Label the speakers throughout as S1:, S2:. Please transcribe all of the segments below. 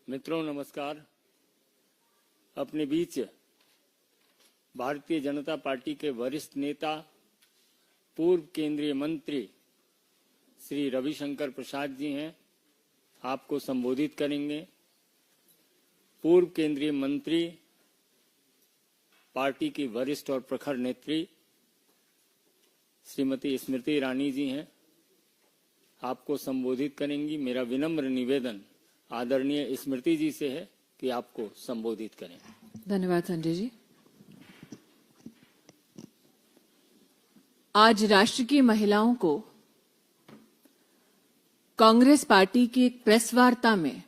S1: मित्रों नमस्कार। अपने बीच भारतीय जनता पार्टी के वरिष्ठ नेता पूर्व केंद्रीय मंत्री श्री रविशंकर प्रसाद जी हैं, आपको संबोधित करेंगे। पूर्व केंद्रीय मंत्री पार्टी की वरिष्ठ और प्रखर नेत्री श्रीमती स्मृति ईरानी जी हैं, आपको संबोधित करेंगी। मेरा विनम्र निवेदन आदरणीय स्मृति जी से है कि आपको संबोधित करें।
S2: धन्यवाद संजय जी। आज राष्ट्र की महिलाओं को कांग्रेस पार्टी की एक प्रेस वार्ता में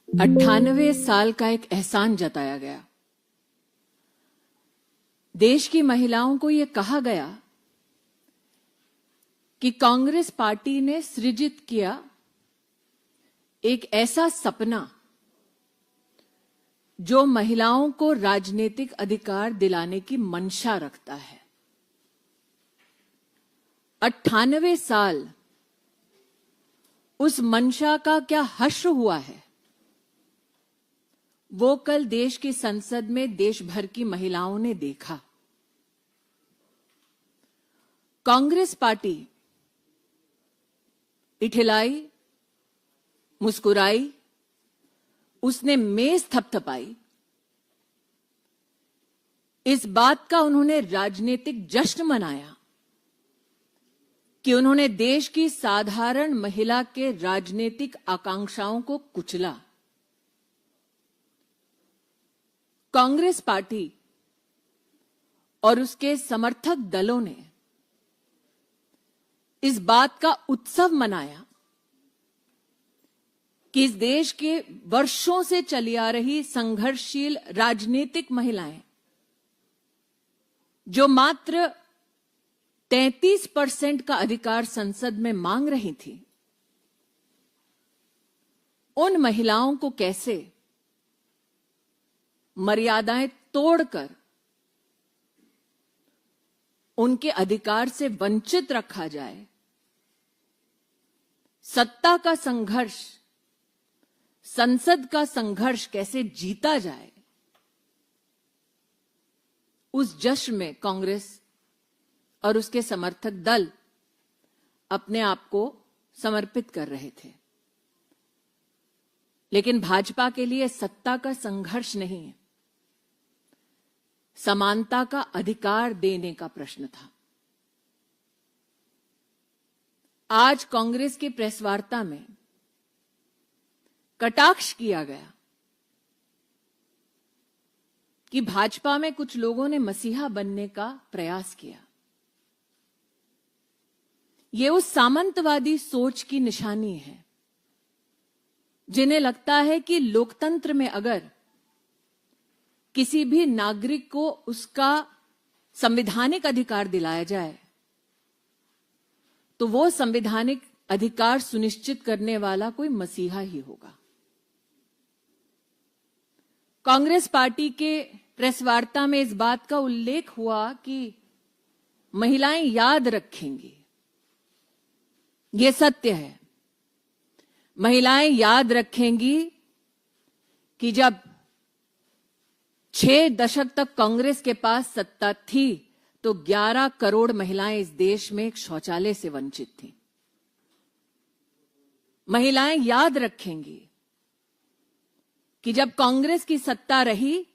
S2: 98 साल का एक एहसान जताया गया। देश की महिलाओं को यह कहा गया कि कांग्रेस पार्टी ने सृजित किया एक ऐसा सपना जो महिलाओं को राजनीतिक अधिकार दिलाने की मंशा रखता है। 98 साल उस मंशा का क्या हश्र हुआ है, वो कल देश की संसद में देश भर की महिलाओं ने देखा। कांग्रेस पार्टी इठिलाई, मुस्कुराई, उसने मेज थपथपाई। इस बात का उन्होंने राजनीतिक जश्न मनाया कि उन्होंने देश की साधारण महिला के राजनीतिक आकांक्षाओं को कुचला। कांग्रेस पार्टी और उसके समर्थक दलों ने इस बात का उत्सव मनाया कि इस देश के वर्षों से चली आ रही संघर्षशील राजनीतिक महिलाएं, जो मात्र 33% का अधिकार संसद में मांग रही थी, उन महिलाओं को कैसे मर्यादाएं तोड़कर उनके अधिकार से वंचित रखा जाए। सत्ता का संघर्ष, संसद का संघर्ष कैसे जीता जाए, उस जश्न में कांग्रेस और उसके समर्थक दल अपने आप को समर्पित कर रहे थे। लेकिन भाजपा के लिए सत्ता का संघर्ष नहीं, समानता का अधिकार देने का प्रश्न था। आज कांग्रेस की प्रेस वार्ता में कटाक्ष किया गया कि भाजपा में कुछ लोगों ने मसीहा बनने का प्रयास किया। यह उस सामंतवादी सोच की निशानी है जिन्हें लगता है कि लोकतंत्र में अगर किसी भी नागरिक को उसका संवैधानिक अधिकार दिलाया जाए तो वो संवैधानिक अधिकार सुनिश्चित करने वाला कोई मसीहा ही होगा। कांग्रेस पार्टी के प्रेस वार्ता में इस बात का उल्लेख हुआ कि महिलाएं याद रखेंगी। ये सत्य है, महिलाएं याद रखेंगी कि जब 6 दशक तक कांग्रेस के पास सत्ता थी तो 11 करोड़ महिलाएं इस देश में एक शौचालय से वंचित थीं। महिलाएं याद रखेंगी कि जब कांग्रेस की सत्ता रही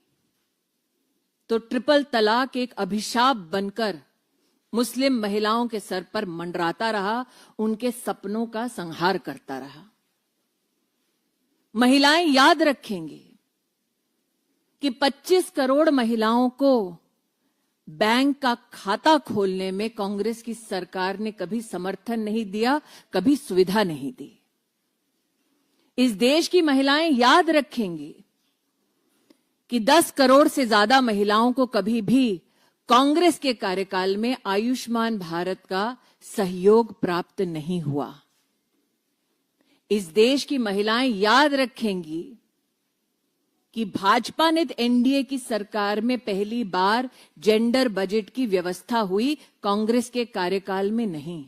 S2: तो ट्रिपल तलाक एक अभिशाप बनकर मुस्लिम महिलाओं के सर पर मंडराता रहा, उनके सपनों का संहार करता रहा। महिलाएं याद रखेंगी कि 25 करोड़ महिलाओं को बैंक का खाता खोलने में कांग्रेस की सरकार ने कभी समर्थन नहीं दिया, कभी सुविधा नहीं दी। इस देश की महिलाएं याद रखेंगी कि 10 करोड़ से ज्यादा महिलाओं को कभी भी कांग्रेस के कार्यकाल में आयुष्मान भारत का सहयोग प्राप्त नहीं हुआ। इस देश की महिलाएं याद रखेंगी कि भाजपा ने एनडीए की सरकार में पहली बार जेंडर बजट की व्यवस्था हुई, कांग्रेस के कार्यकाल में नहीं।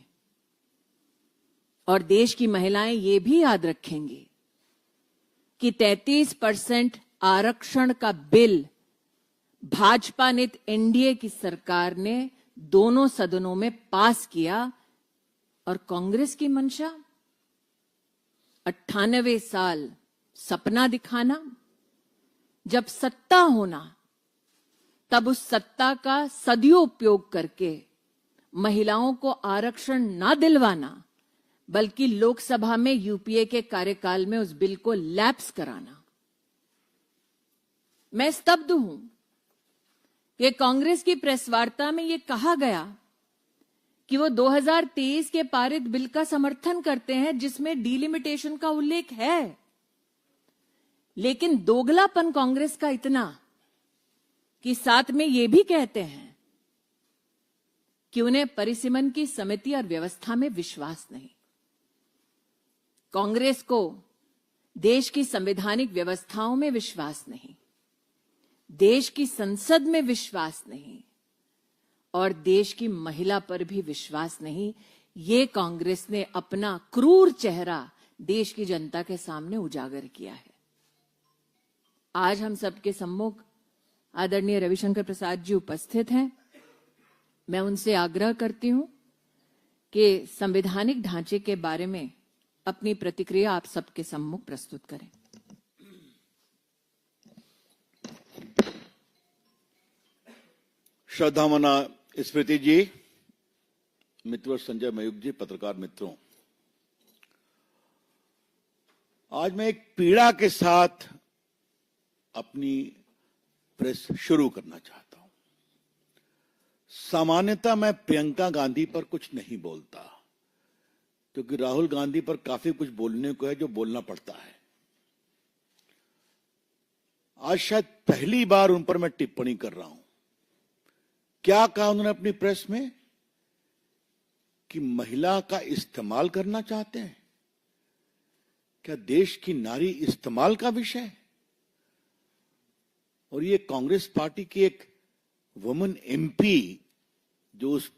S2: और देश की महिलाएं ये भी याद रखेंगी कि 33% आरक्षण का बिल भाजपा नेत एनडीए की सरकार ने दोनों सदनों में पास किया और कांग्रेस की मंशा 98 साल सपना दिखाना, जब सत्ता होना तब उस सत्ता का सदुपयोग करके महिलाओं को आरक्षण ना दिलवाना, बल्कि लोकसभा में यूपीए के कार्यकाल में उस बिल को लैप्स कराना। मैं स्तब्ध हूं कि कांग्रेस की प्रेस वार्ता में यह कहा गया कि वो 2023 के पारित बिल का समर्थन करते हैं जिसमें डिलिमिटेशन का उल्लेख है, लेकिन दोगलापन कांग्रेस का इतना कि साथ में ये भी कहते हैं कि उन्हें परिसीमन की समिति और व्यवस्था में विश्वास नहीं। कांग्रेस को देश की संवैधानिक व्यवस्थाओं में विश्वास नहीं, देश की संसद में विश्वास नहीं और देश की महिला पर भी विश्वास नहीं। ये कांग्रेस ने अपना क्रूर चेहरा देश की जनता के सामने उजागर किया है। आज हम सबके सम्मुख आदरणीय रविशंकर प्रसाद जी उपस्थित हैं। मैं उनसे आग्रह करती हूं कि संवैधानिक ढांचे के बारे में अपनी प्रतिक्रिया आप सबके सम्मुख प्रस्तुत करें।
S3: श्रद्धामना स्मृति जी, मित्र संजय मयूख जी, पत्रकार मित्रों, आज मैं एक पीड़ा के साथ अपनी प्रेस शुरू करना चाहता हूं। सामान्यतः मैं प्रियंका गांधी पर कुछ नहीं बोलता, क्योंकि राहुल गांधी पर काफी कुछ बोलने को है जो बोलना पड़ता है। आज शायद पहली बार उन पर मैं टिप्पणी कर रहा हूं। क्या कहा उन्होंने अपनी प्रेस में कि महिला का इस्तेमाल करना चाहते हैं? क्या देश की नारी इस्तेमाल का विषय है? और ये कांग्रेस पार्टी की एक वुमन एमपी जो उस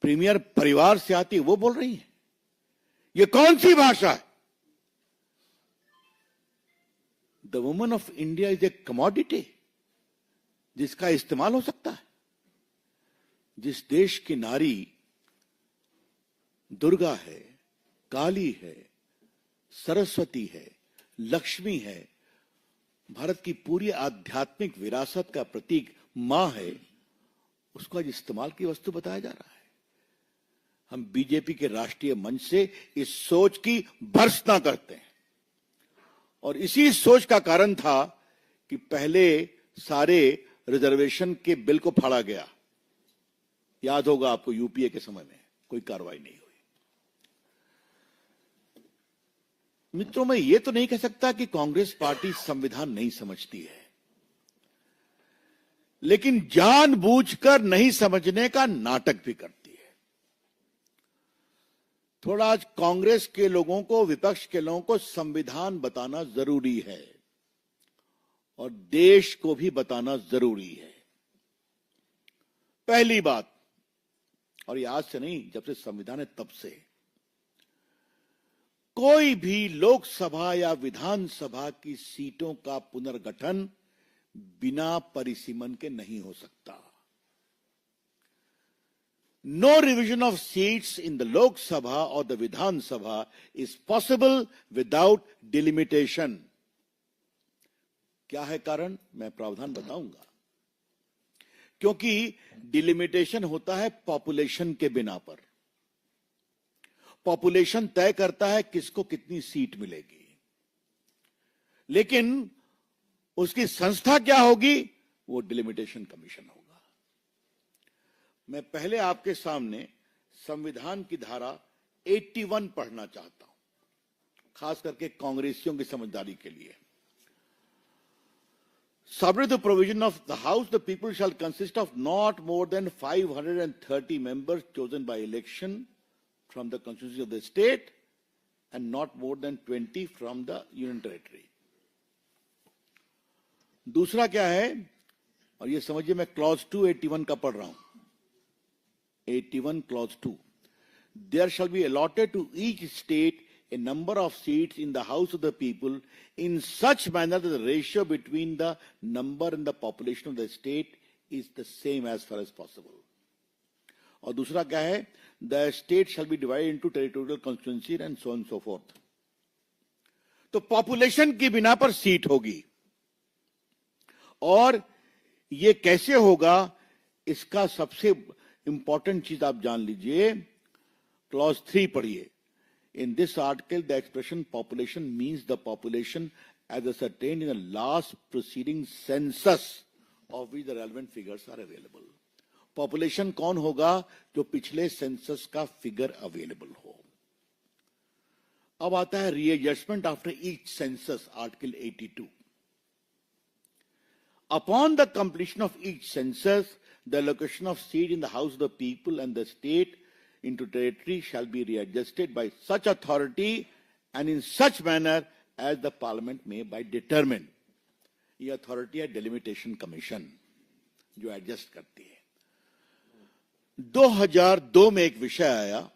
S3: प्रीमियर परिवार से आती है वो बोल रही है। ये कौन सी भाषा है? The woman of India is a commodity जिसका इस्तेमाल हो सकता है। जिस देश की नारी दुर्गा है, काली है, सरस्वती है, लक्ष्मी है, भारत की पूरी आध्यात्मिक विरासत का प्रतीक मां है, उसको आज इस्तेमाल की वस्तु बताया जा रहा है। हम बीजेपी के राष्ट्रीय मंच से इस सोच की भर्त्सना करते हैं और इसी सोच का कारण था कि पहले सारे रिजर्वेशन के बिल को फाड़ा गया। याद होगा आपको, यूपीए के समय में कोई कार्रवाई नहीं हुई। मित्रों, मैं ये तो नहीं कह सकता कि कांग्रेस पार्टी संविधान नहीं समझती है, लेकिन जानबूझकर नहीं समझने का नाटक भी करती है। थोड़ा आज कांग्रेस के लोगों को, विपक्ष के लोगों को संविधान बताना जरूरी है और देश को भी बताना जरूरी है। पहली बात, और ये आज से नहीं, जब से संविधान है तब से, कोई भी लोकसभा या विधानसभा की सीटों का पुनर्गठन बिना परिसीमन के नहीं हो सकता। No revision of seats in the Lok Sabha और the Vidhan Sabha is possible without delimitation. क्या है कारण? मैं प्रावधान बताऊंगा। क्योंकि डिलिमिटेशन होता है पॉपुलेशन के बिना पर। पॉपुलेशन तय करता है किसको कितनी सीट मिलेगी, लेकिन उसकी संस्था क्या होगी? वो डिलिमिटेशन कमीशन होगा। मैं पहले आपके सामने संविधान की धारा 81 पढ़ना चाहता हूं, खास करके कांग्रेसियों की समझदारी के लिए। Subject to the provision of the House, the people shall consist of not more than 530 members chosen by election from the constituency of the state and not more than 20 from the union territory. दूसरा क्या है? और ये समझिए, मैं clause 2 81 का पढ़ रहा हूं। 81 clause 2, there shall be allotted to each state a number of seats in the House of the People in such manner that the ratio between the number and the population of the state is the same as far as possible. और दूसरा क्या है? The state shall be divided into territorial constituency and so on and so forth. तो population की बिना पर seat होगी, और ये कैसे होगा इसका सबसे इंपॉर्टेंट चीज आप जान लीजिए. क्लॉज 3 पढ़िए. In this article, the expression population means the population as ascertained in the last preceding census of which the relevant figures are available. Population कौन होगा? जो पिछले सेंसस का फिगर अवेलेबल हो. अब आता है readjustment after each census, Article 82. Upon the completion of each census, the allocation of seat in the House of the People and the state into territory shall be readjusted by such authority and in such manner as the Parliament may by determine. ये authority है delimitation commission, जो adjust करती है. 2002 में एक विषय आया.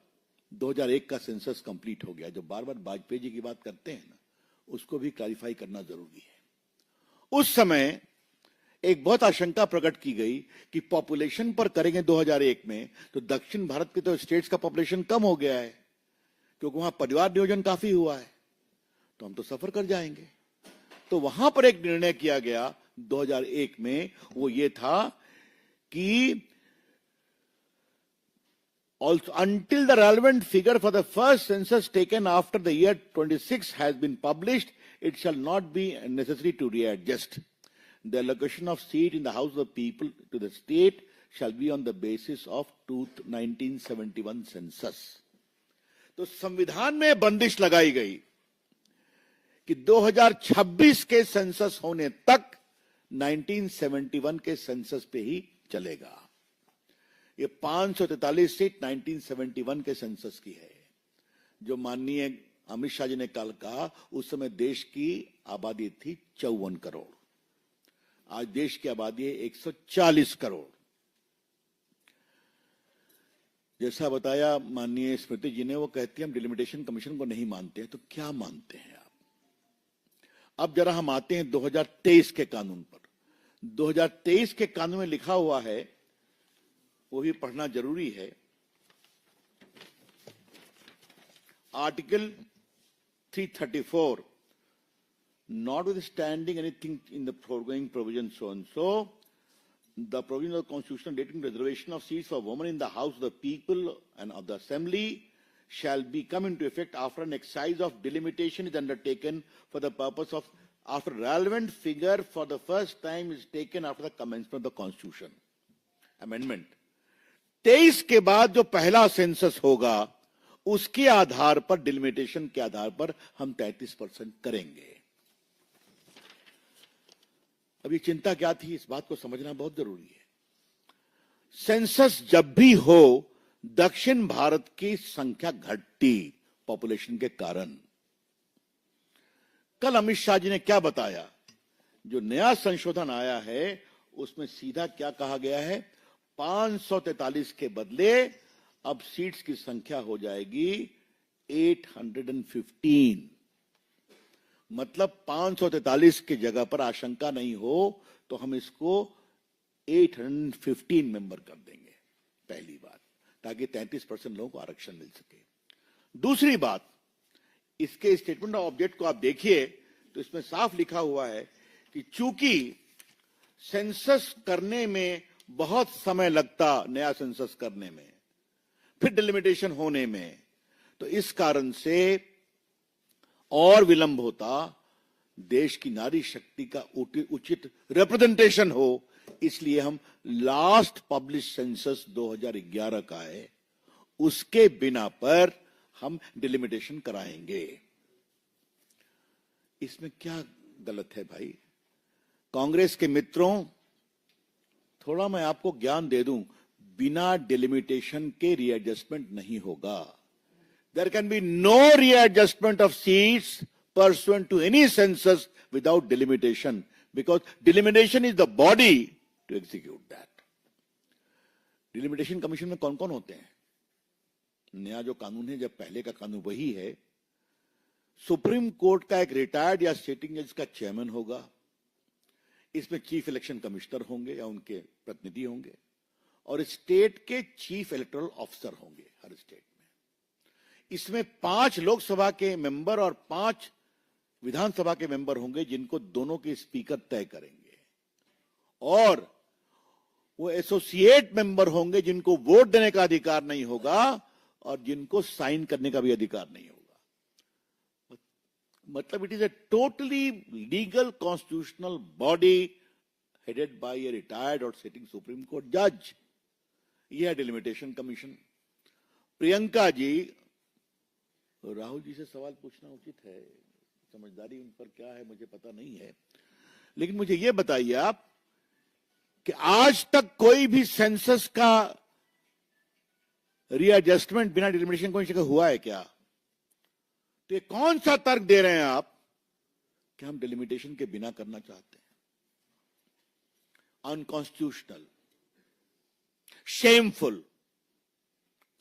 S3: 2001 का सेंसस कंप्लीट हो गया. जो बार बार वाजपेयी जी की बात करते हैं ना, उसको भी क्लैरिफाई करना जरूरी है. उस समय एक बहुत आशंका प्रकट की गई कि पॉपुलेशन पर करेंगे 2001 में तो दक्षिण भारत के तो स्टेट्स का पॉपुलेशन कम हो गया है, क्योंकि वहां परिवार नियोजन काफी हुआ है, तो हम तो सफर कर जाएंगे. तो वहां पर एक निर्णय किया गया 2001 में, वो ये था कि also until the relevant figure for the first census taken after the year 26 has been published, it shall not be necessary to readjust. The allocation of seat in the House of the People to the state shall be on the basis of 1971 census. तो संविधान में बंदिश लगाई गई कि 2026 के census होने तक 1971 के सेंसस पे ही चलेगा. ये 543 सीट 1971 के सेंसस की है. जो माननीय अमित शाह जी ने कल कहा, उस समय देश की आबादी थी 54 करोड़. आज देश की आबादी है 140 करोड़. जैसा बताया माननीय स्मृति जी ने, वो कहती है हम डिलिमिटेशन कमीशन को नहीं मानते हैं. तो क्या मानते हैं आप? अब जरा हम आते हैं 2023 के कानून पर. 2023 के कानून में लिखा हुआ है, वो भी पढ़ना जरूरी है. Article 334, notwithstanding anything in the foregoing provision so and so, the provision of the Constitution relating to reservation of seats for women in the House of the People and of the Assembly shall be come into effect after an exercise of delimitation is undertaken for the purpose of after relevant figure for the first time is taken after the commencement of the Constitution amendment. 23 के बाद जो पहला census होगा, उसके आधार पर, delimitation के आधार पर हम 33% करेंगे. अब ये चिंता क्या थी, इस बात को समझना बहुत जरूरी है. सेंसस जब भी हो, दक्षिण भारत की संख्या घटती पॉपुलेशन के कारण. कल अमित शाह जी ने क्या बताया? जो नया संशोधन आया है उसमें सीधा क्या कहा गया है? 543 के बदले अब सीट्स की संख्या हो जाएगी 815. मतलब 543 की जगह पर आशंका नहीं हो तो हम इसको 815 मेंबर कर देंगे. पहली बात, ताकि 33% लोगों को आरक्षण मिल सके. दूसरी बात, इसके स्टेटमेंट ऑफ ऑब्जेक्ट को आप देखिए तो इसमें साफ लिखा हुआ है कि चूंकि सेंसस करने में बहुत समय लगता, नया सेंसस करने में, फिर डिलिमिटेशन होने में, तो इस कारण से और विलंब होता. देश की नारी शक्ति का उचित रिप्रेजेंटेशन हो, इसलिए हम लास्ट पब्लिश सेंसस 2011 का है, उसके बिना पर हम डिलिमिटेशन कराएंगे. इसमें क्या गलत है भाई? कांग्रेस के मित्रों, थोड़ा मैं आपको ज्ञान दे दूं, बिना डिलिमिटेशन के रीएडजस्टमेंट नहीं होगा. There can be no readjustment of seats pursuant to any census without delimitation, because delimitation is the body to execute that. Delimitation commission में कौन कौन होते हैं? नया जो कानून है, जब पहले का कानून वही है, सुप्रीम कोर्ट का एक रिटायर्ड या सिटिंग जज का चेयरमैन होगा। इसमें चीफ इलेक्शन कमिश्नर होंगे या उनके प्रतिनिधि होंगे और स्टेट के चीफ इलेक्टोरल ऑफिसर होंगे हर स्टेट में। इसमें 5 लोकसभा के मेंबर और 5 विधानसभा के मेंबर होंगे जिनको दोनों के स्पीकर तय करेंगे और वो एसोसिएट मेंबर होंगे जिनको वोट देने का अधिकार नहीं होगा और जिनको साइन करने का भी अधिकार नहीं होगा। मतलब it is a totally legal constitutional body headed by a retired और सिटिंग सुप्रीम कोर्ट जज। यह है डिलिमिटेशन कमीशन। प्रियंका जी, राहुल जी से सवाल पूछना उचित है, समझदारी उन पर क्या है मुझे पता नहीं है, लेकिन मुझे यह बताइए आप कि आज तक कोई भी सेंसस का रीएडजस्टमेंट बिना डिलिमिटेशन कमीशन का हुआ है क्या? तो ये कौन सा तर्क दे रहे हैं आप कि हम डिलिमिटेशन के बिना करना चाहते हैं? अनकॉन्स्टिट्यूशनल, शेमफुल,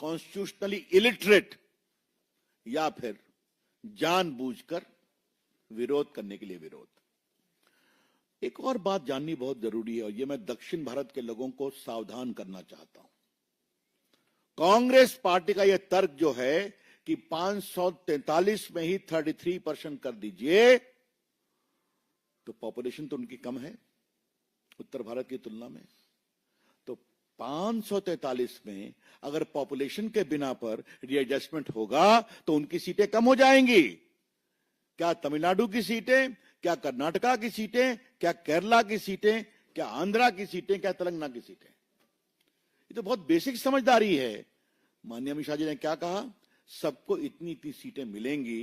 S3: कॉन्स्टिट्यूशनली इलिटरेट या फिर जानबूझकर विरोध करने के लिए विरोध। एक और बात जाननी बहुत जरूरी है और यह मैं दक्षिण भारत के लोगों को सावधान करना चाहता हूं। कांग्रेस पार्टी का यह तर्क जो है कि 543 में ही 33% कर दीजिए, तो पॉपुलेशन तो उनकी कम है उत्तर भारत की तुलना में। तो 543 में अगर पॉपुलेशन के बिना पर रीएडजस्टमेंट होगा तो उनकी सीटें कम हो जाएंगी। क्या तमिलनाडु की सीटें, क्या कर्नाटका की सीटें, क्या केरला की सीटें, क्या आंध्रा की सीटें, क्या तेलंगाना की सीटें? ये तो बहुत बेसिक समझदारी है। माननीय अमित शाह जी ने क्या कहा? सबको इतनी इतनी सीटें मिलेंगी,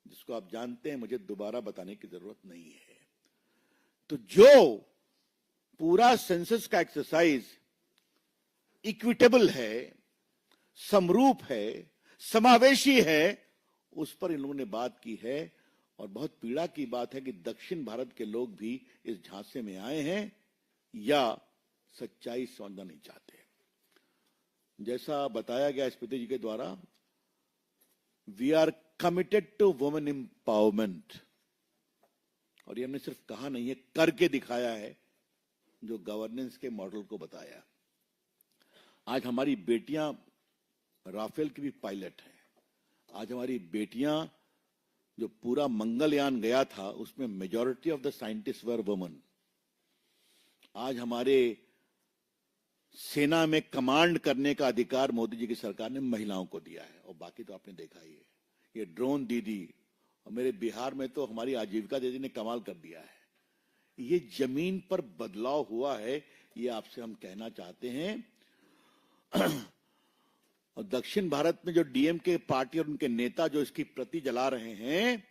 S3: जिसको आप जानते हैं, मुझे दोबारा बताने की जरूरत नहीं है। तो जो पूरा सेंसस का एक्सरसाइज इक्विटेबल है, समरूप है, समावेशी है, उस पर इन लोगों ने बात की है। और बहुत पीड़ा की बात है कि दक्षिण भारत के लोग भी इस झांसे में आए हैं या सच्चाई समझना नहीं चाहते। जैसा बताया गया स्पीति जी के द्वारा, we are committed to women empowerment, और ये हमने सिर्फ कहा नहीं है, करके दिखाया है, जो गवर्नेंस के मॉडल को बताया। आज हमारी बेटियां राफेल की भी पायलट हैं। आज हमारी बेटियां, जो पूरा मंगलयान गया था उसमें majority of the scientist were women. आज हमारे सेना में कमांड करने का अधिकार मोदी जी की सरकार ने महिलाओं को दिया है, और बाकी तो आपने देखा ही है। ये ड्रोन दीदी, और मेरे बिहार में तो हमारी आजीविका दीदी ने कमाल कर दिया है। ये जमीन पर बदलाव हुआ है, ये आपसे हम कहना चाहते हैं। और दक्षिण भारत में जो डीएमके पार्टी और उनके नेता जो इसकी प्रति जला रहे हैं,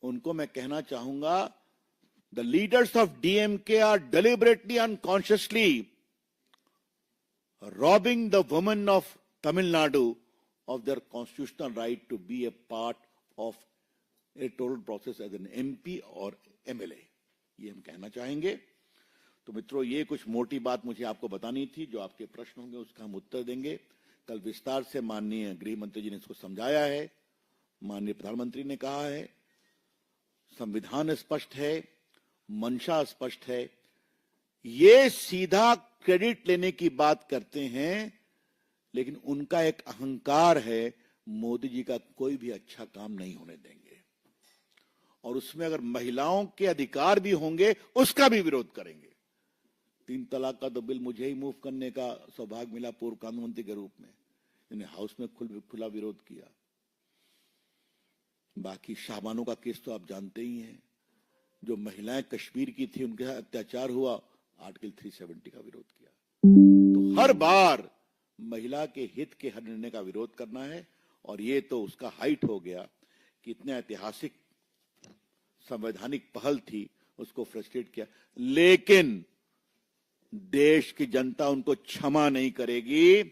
S3: उनको मैं कहना चाहूंगा, the leaders of DMK are deliberately unconsciously robbing the women of Tamil Nadu of their constitutional right to be a part of electoral process as an MP और MLA। ये हम कहना चाहेंगे। तो मित्रों, ये कुछ मोटी बात मुझे आपको बतानी थी। जो आपके प्रश्न होंगे उसका हम उत्तर देंगे। कल विस्तार से माननीय गृह मंत्री जी ने इसको समझाया है, माननीय प्रधानमंत्री ने कहा है, संविधान स्पष्ट है, मंशा स्पष्ट है। ये सीधा क्रेडिट लेने की बात करते हैं, लेकिन उनका एक अहंकार है, मोदी जी का कोई भी अच्छा काम नहीं होने देंगे, और उसमें अगर महिलाओं के अधिकार भी होंगे उसका भी विरोध करेंगे। 3 तलाक का तो बिल मुझे ही मूव करने का सौभाग्य मिला पूर्व कानून मंत्री के रूप में, इन्हें हाउस में खुला विरोध किया। बाकी शाहबानों का केस तो आप जानते ही हैं, जो महिलाएं कश्मीर की थी उनके साथ अत्याचार हुआ, आर्टिकल 370 का विरोध किया। तो हर बार महिला के हित के हर निर्णय का विरोध करना है, और ये तो उसका हाइट हो गया कि इतने ऐतिहासिक संवैधानिक पहल थी, उसको फ्रस्ट्रेट किया। लेकिन देश की जनता उनको क्षमा नहीं करेगी।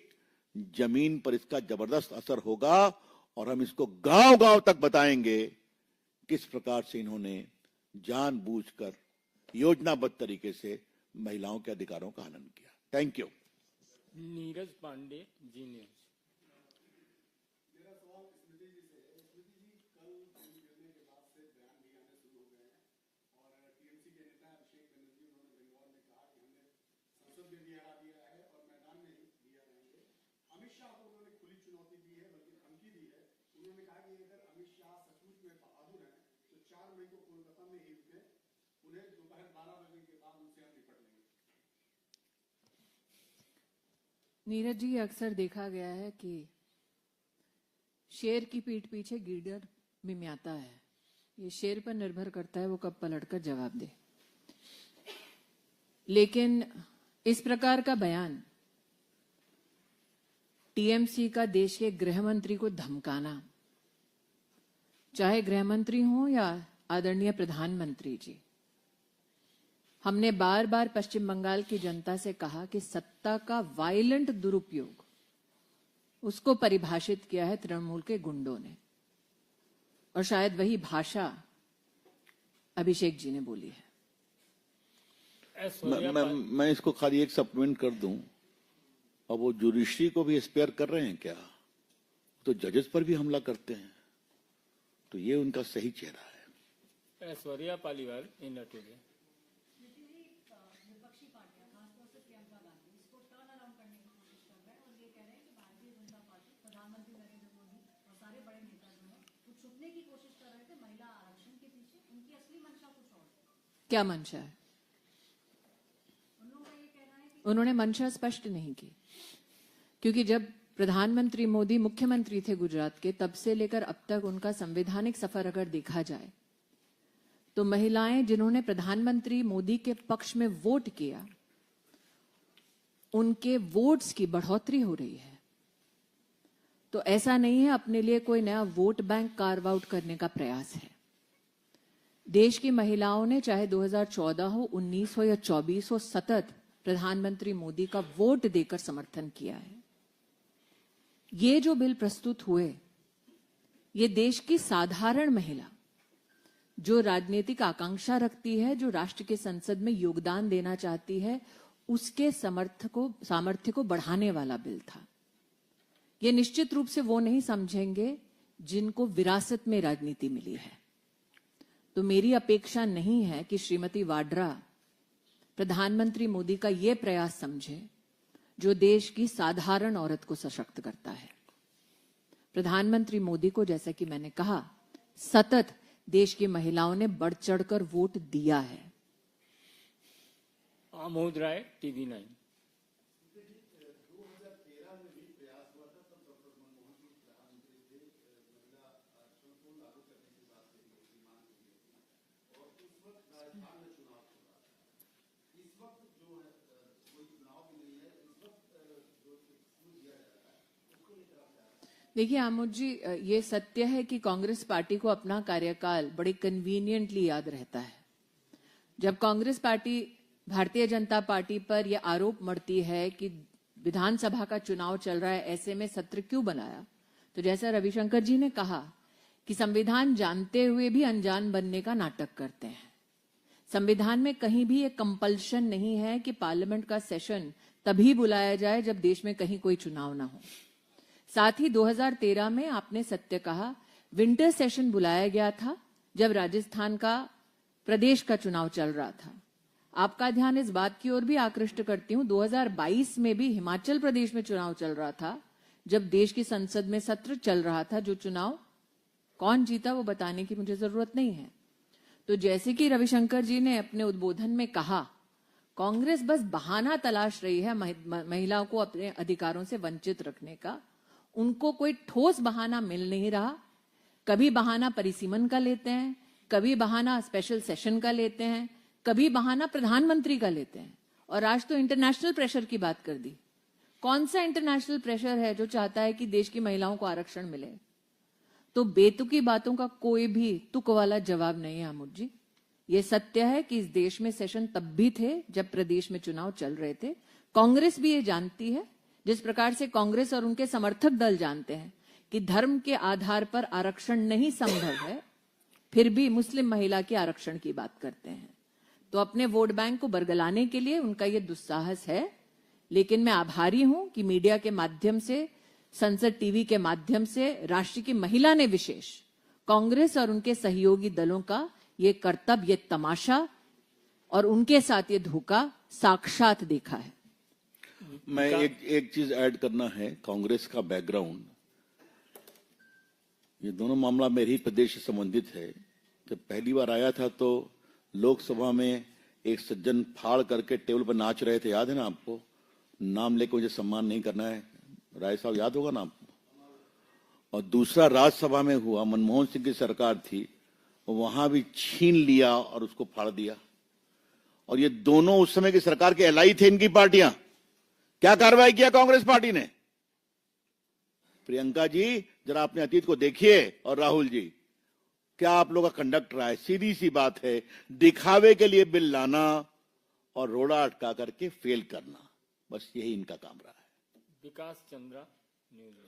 S3: जमीन पर इसका जबरदस्त असर होगा, और हम इसको गांव-गांव तक बताएंगे किस प्रकार से इन्होंने जानबूझकर योजनाबद्ध तरीके से महिलाओं के अधिकारों का हनन किया। Thank you.
S1: Neeraj Pandey, Zee News.
S4: Amit Shah को उन्होंने खुली चुनौती दी है, बल्कि धमकी दी है। उन्होंने कहा कि अगर अमित शाह सचमुच में बहादुर हैं तो 4 मई को कोलकाता में ही रुके, उन्हें दोपहर 12 बजे के बाद उनसे हम निपट लेंगे।
S2: नीरज जी, अक्सर देखा गया है कि शेर की पीठ पीछे गीदड़ मिमियाता है। ये शेर पर निर्भर करता है वो कब पलटकर जवाब दे। लेकिन इस प्रकार का बयान टीएमसी का देश के गृह मंत्री को धमकाना, चाहे गृह मंत्री हो या आदरणीय प्रधानमंत्री जी, हमने बार बार पश्चिम बंगाल की जनता से कहा कि सत्ता का वायलेंट दुरुपयोग, उसको परिभाषित किया है तृणमूल के गुंडों ने, और शायद वही भाषा अभिषेक जी ने बोली है।
S3: मैं इसको खाली एक सप्लीमेंट कर दूं, और वो जुडिशरी को भी स्पेयर कर रहे हैं क्या? तो जजेस पर भी हमला करते हैं, तो ये उनका सही चेहरा है।
S1: Aishwarya Paliwal in today.
S5: विपक्षी पार्टियां खासतौर से प्रियंका गांधी इसको टर्न अराउंड करने की कोशिश कर रहे हैं और ये कह रहे हैं कि भारतीय जनता पार्टी, प्रधानमंत्री नरेंद्र मोदी और सारे बड़े नेता जो हैं वो छुपने की कोशिश कर रहे थे महिला आरक्षण के पीछे। उनकी असली मंशा कुछ और है।
S2: क्या मंशा है?
S5: उन लोगों का ये कहना है कि
S2: उन्होंने मंशा स्पष्ट नहीं की, क्योंकि जब प्रधानमंत्री मोदी मुख्यमंत्री थे गुजरात के, तब से लेकर अब तक उनका संवैधानिक सफर अगर देखा जाए तो महिलाएं जिन्होंने प्रधानमंत्री मोदी के पक्ष में वोट किया, उनके वोट्स की बढ़ोतरी हो रही है। तो ऐसा नहीं है अपने लिए कोई नया वोट बैंक कार्व आउट करने का प्रयास है। देश की महिलाओं ने चाहे 2014 हो, 19 हो या 24 हो, सतत प्रधानमंत्री मोदी का वोट देकर समर्थन किया है। ये जो बिल प्रस्तुत हुए, ये देश की साधारण महिला जो राजनीतिक आकांक्षा रखती है, जो राष्ट्र के संसद में योगदान देना चाहती है, उसके सामर्थ्य को बढ़ाने वाला बिल था। ये निश्चित रूप से वो नहीं समझेंगे जिनको विरासत में राजनीति मिली है। तो मेरी अपेक्षा नहीं है कि श्रीमती वाड्रा प्रधानमंत्री मोदी का ये प्रयास समझे जो देश की साधारण औरत को सशक्त करता है। प्रधानमंत्री मोदी को, जैसा कि मैंने कहा, सतत देश की महिलाओं ने बढ़ चढ़कर वोट दिया है।
S1: आमोद राय, TV9।
S2: देखिए आमोद जी, ये सत्य है कि कांग्रेस पार्टी को अपना कार्यकाल बड़े कन्वीनियंटली याद रहता है। जब कांग्रेस पार्टी भारतीय जनता पार्टी पर यह आरोप मढ़ती है कि विधानसभा का चुनाव चल रहा है, ऐसे में सत्र क्यों बनाया, तो जैसा रविशंकर जी ने कहा कि संविधान जानते हुए भी अनजान बनने का नाटक करते हैं। संविधान में कहीं भी एक कंपल्शन नहीं है कि पार्लियामेंट का सेशन तभी बुलाया जाए जब देश में कहीं कोई चुनाव ना हो। साथ ही 2013 में आपने सत्य कहा, विंटर सेशन बुलाया गया था जब राजस्थान का प्रदेश का चुनाव चल रहा था। आपका ध्यान इस बात की ओर भी आकृष्ट करती हूं, 2022 में भी हिमाचल प्रदेश में चुनाव चल रहा था जब देश की संसद में सत्र चल रहा था। जो चुनाव कौन जीता वो बताने की मुझे जरूरत नहीं है। तो जैसे कि रविशंकर जी ने अपने उद्बोधन में कहा, कांग्रेस बस बहाना तलाश रही है महिलाओं को अपने अधिकारों से वंचित रखने का। उनको कोई ठोस बहाना मिल नहीं रहा। कभी बहाना परिसीमन का लेते हैं, कभी बहाना स्पेशल सेशन का लेते हैं, कभी बहाना प्रधानमंत्री का लेते हैं, और आज तो इंटरनेशनल प्रेशर की बात कर दी। कौन सा इंटरनेशनल प्रेशर है जो चाहता है कि देश की महिलाओं को आरक्षण मिले? तो बेतुकी बातों का कोई भी तुक वाला जवाब नहीं है आमुद जी। ये सत्य है कि इस देश में सेशन तब भी थे जब प्रदेश में चुनाव चल रहे थे। कांग्रेस भी ये जानती है, जिस प्रकार से कांग्रेस और उनके समर्थक दल जानते हैं कि धर्म के आधार पर आरक्षण नहीं संभव है, फिर भी मुस्लिम महिला के आरक्षण की बात करते हैं। तो अपने वोट बैंक को बरगलाने के लिए उनका ये दुस्साहस है। लेकिन मैं आभारी हूं कि मीडिया के माध्यम से, संसद टीवी के माध्यम से राष्ट्र की महिला ने विशेष कांग्रेस और उनके सहयोगी दलों का ये कर्तव्य, ये तमाशा और उनके साथ ये धोखा साक्षात देखा है।
S3: मैं एक चीज ऐड करना है, कांग्रेस का बैकग्राउंड। ये दोनों मामला मेरे ही प्रदेश से संबंधित है। जब पहली बार आया था तो लोकसभा में एक सज्जन फाड़ करके टेबल पर नाच रहे थे, याद है ना आपको? नाम लेकर मुझे सम्मान नहीं करना है, राय साहब याद होगा ना आपको? और दूसरा राज्यसभा में हुआ, मनमोहन सिंह की सरकार थी, वहां भी छीन लिया और उसको फाड़ दिया। और ये दोनों उस समय की सरकार के एलआई थे, इनकी पार्टियां। क्या कार्रवाई किया कांग्रेस पार्टी ने? प्रियंका जी जरा अपने अतीत को देखिए, और राहुल जी क्या आप लोग का कंडक्ट रहा है? सीधी सी बात है, दिखावे के लिए बिल लाना और रोड़ा अटका करके फेल करना, बस यही इनका काम रहा है।
S1: विकास चंद्रा, न्यूज।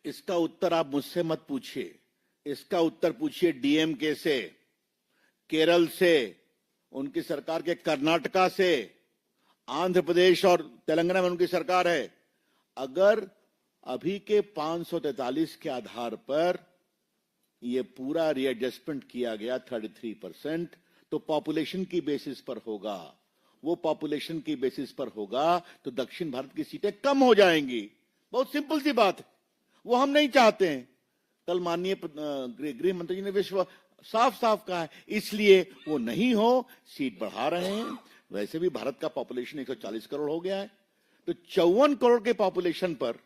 S3: इसका उत्तर आप मुझसे मत पूछिए, इसका उत्तर पूछिए डीएमके से, केरल से, उनकी सरकार के कर्नाटका से, आंध्र प्रदेश और तेलंगाना में उनकी सरकार है। अगर अभी के 543 के आधार पर ये पूरा रीएडजस्टमेंट किया गया 33%, तो पॉपुलेशन की बेसिस पर होगा। वो पॉपुलेशन की बेसिस पर होगा तो दक्षिण भारत की सीटें कम हो जाएंगी। बहुत सिंपल सी बात है, वो हम नहीं चाहते हैं। कल माननीय गृह मंत्री जी ने विश्व साफ साफ कहा है, इसलिए वो नहीं हो, सीट बढ़ा रहे हैं। वैसे भी भारत का पॉपुलेशन 140 करोड़ हो गया है, तो 54 करोड़ के पॉपुलेशन पर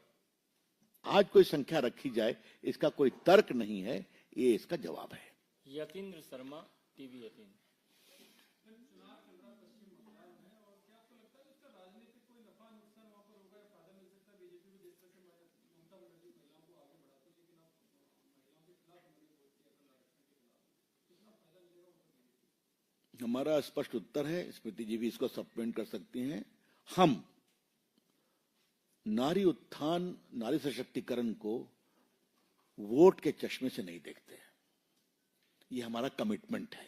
S3: आज कोई संख्या रखी जाए, इसका कोई तर्क नहीं है। ये इसका जवाब है।
S1: यतीन्द्र शर्मा, टीवी 18।
S3: हमारा स्पष्ट उत्तर है, स्मृति जी भी इसको सप्लीमेंट कर सकती हैं। हम नारी उत्थान, नारी सशक्तिकरण को वोट के चश्मे से नहीं देखते हैं। ये हमारा कमिटमेंट है।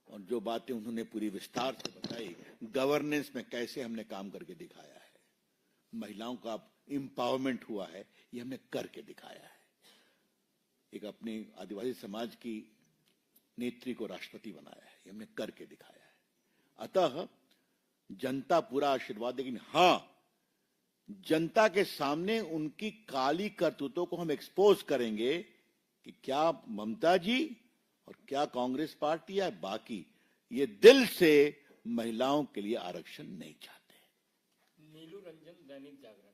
S3: और जो बातें उन्होंने पूरी विस्तार से बताई, गवर्नेंस में कैसे हमने काम करके दिखाया है, महिलाओं का एम्पावरमेंट हुआ है, ये हमने करके दिखाया है। एक अपने आदिवासी समाज की नेत्री को राष्ट्रपति बनाया है, ये हमने करके दिखाया है। अतः जनता पूरा आशीर्वाद देगी। हां, जनता के सामने उनकी काली करतूतों को हम एक्सपोज करेंगे कि क्या ममता जी और क्या कांग्रेस पार्टी या बाकी ये दिल से महिलाओं के लिए आरक्षण नहीं चाहते।
S1: नीलू रंजन, दैनिक जागरण।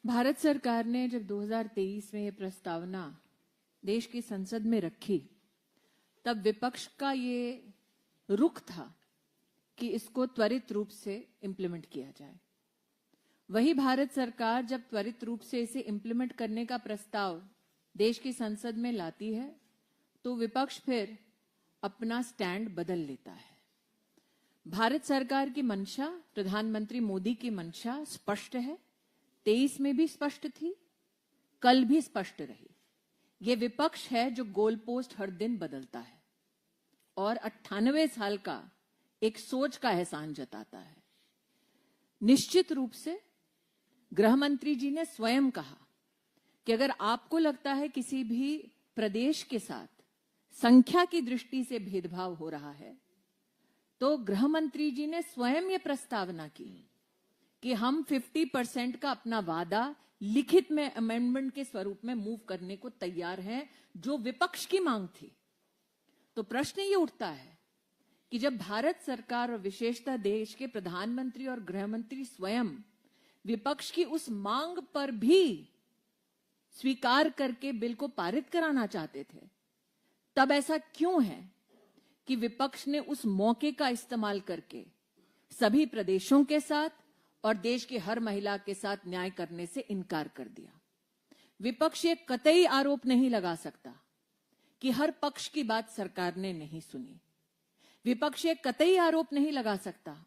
S2: भारत सरकार ने जब 2023 में ये प्रस्तावना देश की संसद में रखी, तब विपक्ष का ये रुख था कि इसको त्वरित रूप से इंप्लीमेंट किया जाए। वही भारत सरकार जब त्वरित रूप से इसे इंप्लीमेंट करने का प्रस्ताव देश की संसद में लाती है, तो विपक्ष फिर अपना स्टैंड बदल लेता है। भारत सरकार की मंशा, प्रधानमंत्री मोदी की मंशा स्पष्ट है। 23 में भी स्पष्ट थी, कल भी स्पष्ट रही। ये विपक्ष है जो गोल पोस्ट हर दिन बदलता है और 98 साल का एक सोच का एहसान जताता है। निश्चित रूप से गृह मंत्री जी ने स्वयं कहा कि अगर आपको लगता है किसी भी प्रदेश के साथ संख्या की दृष्टि से भेदभाव हो रहा है, तो गृह मंत्री जी ने स्वयं ये प्रस्तावना की कि हम 50% का अपना वादा लिखित में अमेंडमेंट के स्वरूप में मूव करने को तैयार हैं, जो विपक्ष की मांग थी। तो प्रश्न ये उठता है कि जब भारत सरकार और विशेषतः देश के प्रधानमंत्री और गृह मंत्री स्वयं विपक्ष की उस मांग पर भी स्वीकार करके बिल को पारित कराना चाहते थे, तब ऐसा क्यों है कि विपक्ष ने उस मौके का इस्तेमाल करके सभी प्रदेशों के साथ और देश की हर महिला के साथ न्याय करने से इनकार कर दिया? विपक्ष ये कतई आरोप नहीं लगा सकता कि हर पक्ष की बात सरकार ने नहीं सुनी। विपक्ष ये कतई आरोप नहीं लगा सकता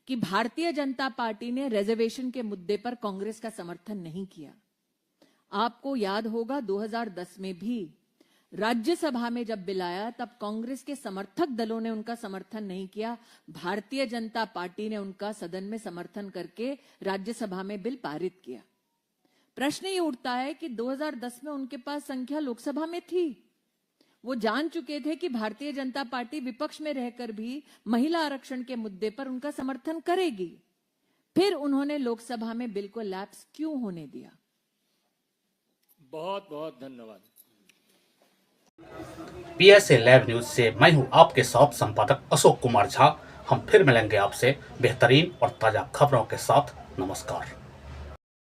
S2: कि भारतीय जनता पार्टी ने रिजर्वेशन के मुद्दे पर कांग्रेस का समर्थन नहीं किया। आपको याद होगा 2010 में भी राज्यसभा में जब बिल आया तब कांग्रेस के समर्थक दलों ने उनका समर्थन नहीं किया। भारतीय जनता पार्टी ने उनका सदन में समर्थन करके राज्यसभा में बिल पारित किया। प्रश्न ये उठता है कि 2010 में उनके पास संख्या लोकसभा में थी। वो जान चुके थे कि भारतीय जनता पार्टी विपक्ष में रहकर भी महिला आरक्षण के मुद्दे पर उनका समर्थन करेगी। फिर उन्होंने लोकसभा में बिल को लैप्स क्यों होने दिया?
S1: बहुत बहुत धन्यवाद।
S6: PSA लाइव न्यूज से मैं हूं आपके साथ संपादक अशोक कुमार झा। हम फिर मिलेंगे आपसे बेहतरीन और ताजा खबरों के साथ। नमस्कार।